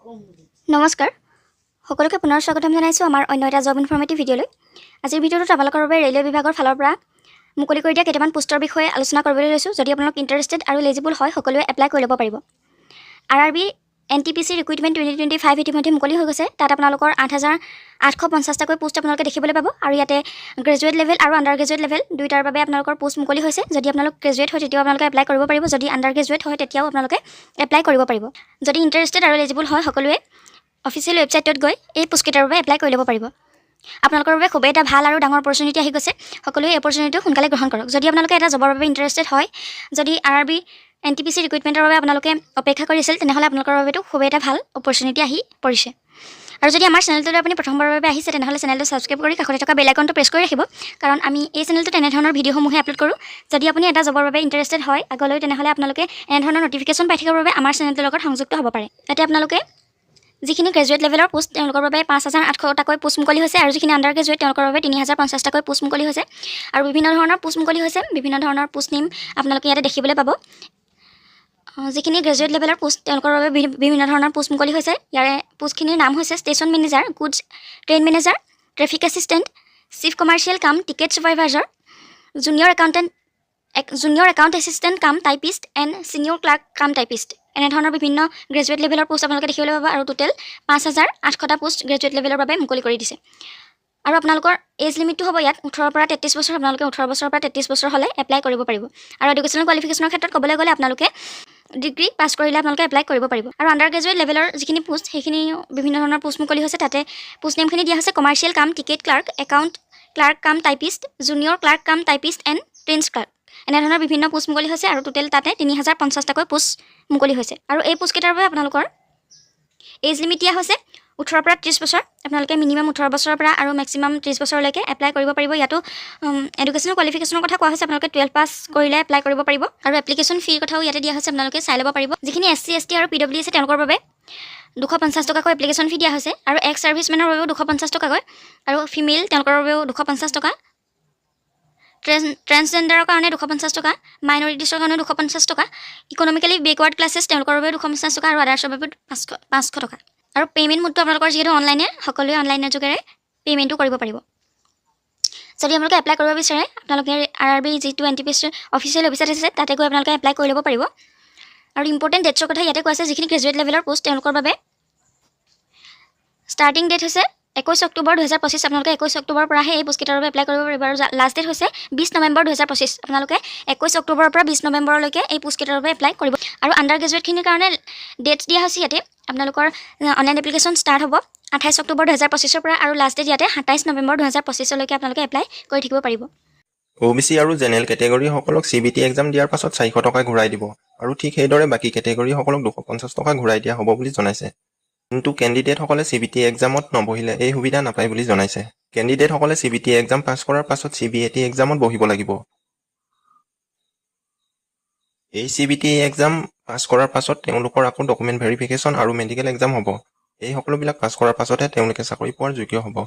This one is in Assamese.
নমস্কাৰ সকলোকে পুনৰ স্বাগতম জনাইছোঁ আমাৰ অন্য এটা জব ইনফৰ্মেটিভ ভিডিঅ'লৈ। আজিৰ ভিডিঅ'টোত আপোনালোকৰ বাবে ৰেলৱে বিভাগৰ ফালৰ পৰা মুকলি কৰি দিয়া কেইটামান পোষ্টৰ বিষয়ে আলোচনা কৰিবলৈ লৈছোঁ। যদি আপোনালোক ইণ্টাৰেষ্টেড আৰু এলিজিবল হয় সকলোৱে এপ্লাই কৰি ল'ব পাৰিব। RRB NTPC ৰিক্ৰুইটমেণ্ট 2025 ইতিমধ্যে মুকলি হৈ গৈছে। তাত আপোনালোকৰ 8,850টাকৈ পোষ্ট আপোনালোকে দেখিবলৈ পাব আৰু ইয়াতে গ্ৰেজুৱেট লেভেল আৰু আণ্ডাৰ গ্ৰেজুৱেট লেভেল দুয়োটাৰ বাবে আপোনালোকৰ পোষ্ট মুকলি হৈছে। যদি আপোনালোক গ্ৰেজুৱেট হয় তেতিয়াও আপোনালোকে এপ্লাই কৰিব পাৰিব, যদি আণ্ডাৰ গ্ৰেজুৱেট হয় তেতিয়াও আপোনালোকে এপ্লাই কৰিব পাৰিব। যদি ইণ্টাৰেষ্টেড আৰু এলিজিবল হয় সকলোৱে অফিচিয়েল ৱেবছাইটত গৈ এই পোষ্টকেইটাৰ বাবে এপ্লাই কৰি ল'ব পাৰিব। আপোনালোকৰ বাবে খুবেই এটা ভাল আৰু ডাঙৰ অপৰচুনিটি আহি গৈছে। সকলোৱে এই অপৰচুনিটিটো সোনকালে গ্ৰহণ কৰক। যদি আপোনালোকে এটা জবৰ বাবে ইণ্টাৰেষ্টেড হয়, যদি RRB NTPC ৰিক্ৰুইটমেণ্টৰ বাবে আপোনালোকে অপেক্ষা কৰি আছিল, তেনেহ'লে আপোনালোকৰ বাবেতো খুবেই এটা ভাল অপৰচুনিটি আহি পৰিছে। আৰু যদি আমাৰ চেনেলটোলৈ আপুনি প্ৰথমবাৰৰ বাবে আহিছে তেনেহ'লে চেনেলটো ছাবস্ক্ৰাইব কৰি কাষতে থকা বেল আইকনটো প্ৰেছ কৰি ৰাখিব, কাৰণ আমি এই চেনেলটোত এনেধৰণৰ ভিডিঅ'সমূহে আপলোড কৰোঁ। যদি আপুনি এটা জবৰ বাবে ইণ্টাৰেষ্টেড হয় আগলৈ, তেনেহ'লে আপোনালোকে এনেধৰণৰ নটিফিকেশ্যন পাই থাকিবৰ বাবে আমাৰ চেনেলটোৰ লগত সংযুক্ত হ'ব পাৰে। তাতে আপোনালোকে যিখিনি গ্ৰেজুৱেট লেভেলৰ পোষ্ট তেওঁলোকৰ বাবে 5,800টাকৈ পোষ্ট মুকলি হৈছে, আৰু যিখিনি আণ্ডাৰ গ্ৰেজুৱেট তেওঁলোকৰ বাবে 3,050টাকৈ পোষ্ট মুকলি হৈছে। আৰু বিভিন্ন ধৰণৰ পোষ্ট মুকলি হৈছে, বিভিন্ন ধৰণৰ পোষ্ট নেম আপোনালোকে ইয়াতে দেখিবলৈ পাব। যিখিনি গ্ৰেজুৱেট লেভেলৰ পোষ্ট তেওঁলোকৰ বাবে বিভিন্ন ধৰণৰ পোষ্ট মুকলি হৈছে। ইয়াৰে পোষ্টখিনিৰ নাম হৈছে station manager, goods train manager, traffic assistant, chief commercial cum ticket supervisor, junior account assistant cum typist and senior clerk cum typist. এনেধৰণৰ বিভিন্ন গ্ৰেজুৱেট লেভেলৰ পোষ্ট আপোনালোকে দেখিবলৈ পাব। আৰু টোটেল 5,800টা পোষ্ট গ্ৰেজুৱেট লেভেলৰ বাবে মুকলি কৰি দিছে। আৰু আপোনালোকৰ এজ লিমিটটো হ'ব ইয়াত 18ৰ পৰা 33 বছৰ। আপোনালোকে 18 বছৰৰ পৰা 33 বছৰ হ'লে এপ্লাই কৰিব পাৰিব। আৰু এডুকেশ্যনেল কোৱালিফিকেশ্যনৰ ক্ষেত্ৰত ক'বলৈ গ'লে আপোনালোকে ডিগ্ৰী পাছ কৰিলে আপোনালোকে এপ্লাই কৰিব পাৰিব। আৰু আণ্ডাৰ গ্ৰেজুৱেট লেভেলৰ যিখিনি পোষ্ট সেইখিনি বিভিন্ন ধৰণৰ পোষ্ট মুকলি হৈছে। তাতে পোষ্ট নেমখিনি দিয়া হৈছে commercial cum ticket clerk, account clerk cum typist, junior clerk cum typist and prince clerk. এনেধৰণৰ বিভিন্ন পোষ্ট মুকলি হৈছে। আৰু টোটেল তাতে 3,050টাকৈ পোষ্ট মুকলি হৈছে। আৰু এই পোষ্টকেইটাৰ বাবে আপোনালোকৰ এজ লিমিট দিয়া হৈছে 18ৰ পৰা 30 বছৰ। আপোনালোকে মিনিমাম 18 বছৰৰ পৰা আৰু মেক্সিমাম 30 বছৰলৈকে এপ্লাই কৰিব পাৰিব। ইয়াতো এডুকেশ্যনেল কোৱালিফিকেশ্যনৰ কথা কোৱা হৈছে। আপোনালোকে 12 পাছ কৰিলে এপ্লাই কৰিব পাৰিব। আৰু এপ্লিকেশ্যন ফিৰ কথাও ইয়াতে দিয়া হৈছে, আপোনালোকে চাই ল'ব পাৰিব। যিখিনি SC ST আৰু PW আছে তেওঁলোকৰ বাবে 250 টকাকৈ এপ্লিকেশ্যন ফি দিয়া হৈছে। আৰু এক্স ছাৰ্ভিচমেনৰ বাবেও 250 টকাকৈ, আৰু ফিমেল তেওঁলোকৰ বাবেও 250 টকা, ট্ৰেন্সজেণ্ডাৰৰ কাৰণে 250 টকা, মাইনৰিটিছৰ কাৰণে 250 টকা, ইকনমিকেলি বেকৱাৰ্ড ক্লাছেছ তেওঁলোকৰ বাবে 250 টকা, আৰু আদাৰ্ছৰ বাবে 500 টকা। আৰু পে'মেণ্ট মোডটো আপোনালোকৰ যিহেতু অনলাইনে, সকলোৱে অনলাইনৰ যোগেৰে পে'মেণ্টটো কৰিব পাৰিব। যদি আপোনালোকে এপ্লাই কৰিব বিচাৰে আপোনালোকে RRB যিটো NTPC অফিচিয়েল ৱেবছাইট আছে তাতে গৈ আপোনালোকে এপ্লাই কৰি ল'ব পাৰিব। আৰু ইম্পৰ্টেণ্ট ডেটছৰ কথা ইয়াতে কোৱা আছে। যিখিনি গ্ৰেজুৱেট লেভেলৰ পোষ্ট তেওঁলোকৰ বাবে ষ্টাৰ্টিং ডেট হৈছে 21 অক্টোবৰ 2025। আপোনালোকে 21 অক্টোবৰৰ পৰাহে এই পোষ্টকেইটাৰ বাবে এপ্লাই কৰিব পাৰিব। আৰু লাষ্ট ডেট হৈছে 20 নৱেম্বৰ 2025। আপোনালোকে 21 অক্টোবৰৰ পৰা 20 নৱেম্বৰলৈকে এই পোষ্টকেইটাৰ বাবে এপ্লাই কৰিব। আৰু আণ্ডাৰ গ্ৰেজুৱেটখিনিৰ কাৰণে ডেটছ দিয়া হৈছে ইয়াতে। আপোনালোকৰ অনলাইন এপ্লিকেশ্যন ষ্টাৰ্ট হ'ব 28 অক্টোবৰ 2025ৰ পৰা, আৰু লাষ্ট ডেট ইয়াতে 27 নৱেম্বৰ 2025লৈকে আপোনালোকে এপ্লাই কৰি থাকিব পাৰিব। OBC আৰু জেনেৰেল কেটেগৰীসকলক CBT এক্সাম দিয়াৰ পাছত 400 টকা ঘূৰাই দিব, আৰু ঠিক সেইদৰে বাকী কেটেগৰীসকলক 250 টকা ঘূৰাই দিয়া হ'ব বুলি জনাইছে। কিন্তু কেণ্ডিডেটসকলে CBT এক্সামত নবহিলে এই সুবিধা নাপায় বুলি জনাইছে। কেণ্ডিডেটসকলে CBT এক্সাম পাছ কৰাৰ পাছত CBAT এক্সামত বহিব লাগিব। এই CBT এক্সাম পাছ কৰাৰ পাছত তেওঁলোকৰ আকৌ ডকুমেণ্ট ভেৰিফিকেশ্যন আৰু মেডিকেল এক্সাম হ'ব। এই সকলোবিলাক পাছ কৰাৰ পাছতহে তেওঁলোকে চাকৰি পোৱাৰ যোগ্য হ'ব।